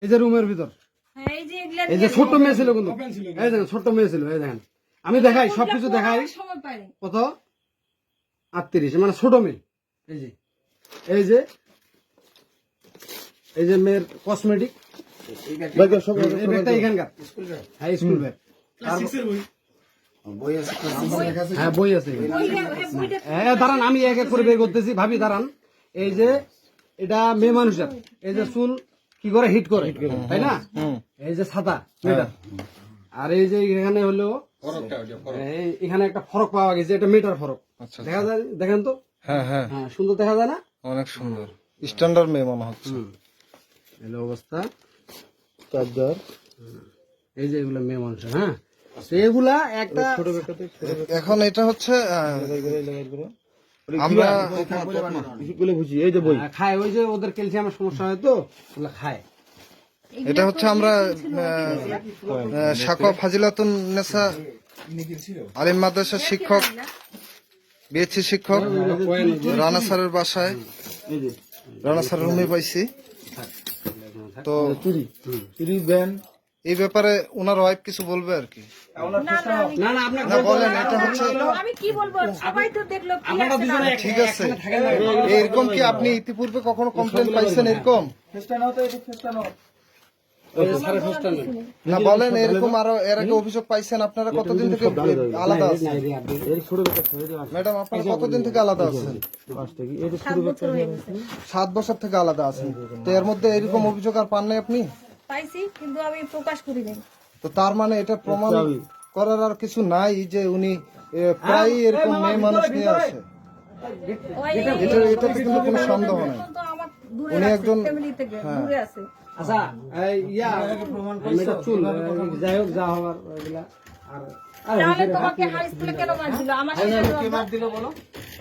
এই যে রুমের ভিতর এই যে ছোট্ট মেয়ে ছিল কিন্তু এই দেখেন ছোট্ট মেয়ে ছিল এই দেখেন আমি দেখাই সবকিছু দেখাই কত 38 মানে ছোট মেয়ে এই যে এই যে এই যে মেয়ের কসমেটিক এখানকার হ্যাঁ স্কুল ব্যাগ হ্যাঁ বই আছে হ্যাঁ দাঁড়ান আমি এক এক করে বের করতেছি ভাবি দাঁড়ান এই যে এটা মেয়ে মানুষের এই যে চুল কি করে হিট করে তাই না এই যে ছাতা মেয়েটার আর এই যে এখানে হলো এখানে একটা ফরক পাওয়া গেছে এটা মেয়েটার ফরক দেখা যায় দেখেন তো হ্যাঁ হ্যাঁ হ্যাঁ সুন্দর দেখা যায় না অনেক সুন্দর স্ট্যান্ডার্ড মেয়ে মনে হচ্ছে এলো অবস্থা চার্জার এই যে এগুলো মেয়ে মানুষের হ্যাঁ এগুলা একটা এখন এটা হচ্ছে আমরা বুঝি এই যে বই খায় ওই যে ওদের ক্যালসিয়ামের সমস্যা হয় তো ওগুলো খায় এটা হচ্ছে আমরা সাকোয়া ফাজিলাতুন নেসা আলিম মাদ্রাসার শিক্ষক বিএসসি শিক্ষক রানা স্যারের বাসায় রানা স্যারের রুমে পাইছি তো চুরি ব্যান এই ব্যাপারে ওনার ওয়াইফ কিছু বলবে আর কি না না আপনি না বলেন এটা হচ্ছে আমি কি বলবো সবাই তো দেখলো কি আছে না। ঠিক আছে এরকম কি আপনি ইতিপূর্বে কখনো কমপ্লেন পাইছেন এরকম না বলেন এরকম আরো এর আগে অভিযোগ পাইছেন আপনারা কতদিন থেকে আলাদা আছেন ম্যাডাম আপনারা কতদিন থেকে আলাদা আছেন 7 বছর থেকে আলাদা আছেন তো এর মধ্যে এরকম অভিযোগ আর পান নাই আপনি পাইছি কিন্তু আমি প্রকাশ করি নাই। তো তার মানে এটা প্রমাণ করার আর কিছু নাই যে উনি প্রায় এরকম মেয়ে মানুষ নিয়ে আসে এটাতে কিন্তু কোনো সন্দেহ নাই তো আমার দূরে উনি আছে একজন ফ্যামিলি থেকে দূরে আছে। আচ্ছা ইয়া মেয়েটা চুল যাই হোক যা হওয়ার এগুলা আর তাহলে তোমাকে হাই স্কুলে কেন মার দিল আমার সাথে মার দিল বলো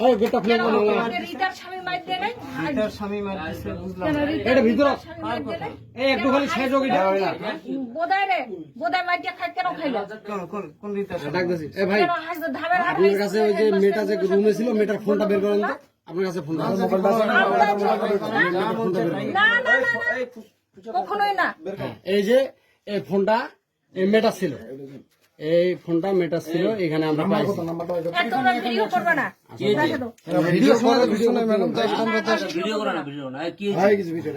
ওই গেটটা ফ্লেম বলো রিটার স্বামী মার দেয় নাই এটার স্বামী মার দিছে বুঝলাম কেন এটা ভিতর স্বামী মার দেয় নাই এই একটু খালি সাইজ হোক এটা বোধায় রে বোধায় মাইটা খাই কেন খাইলো কোন রিতা ডাকতেছি এ ভাই কেন হাস ধাবের হাত আপনার কাছে ওই যে মেয়েটা যে রুমে ছিল মেয়েটার ফোনটা বের করেন তো আপনার কাছে ফোন না না না কখনোই না এই যে এই ফোনটা এই মেয়েটা ছিল এই ফোনটা মেয়েটা ছিল এখানে আমরা পাইছি একদম ভিডিও করবে না ভিডিও করার কিছু নাই ম্যাডাম জাস্ট আমরা জাস্ট ভিডিও করো না ভিডিও না কি হয় কিছু ভিডিও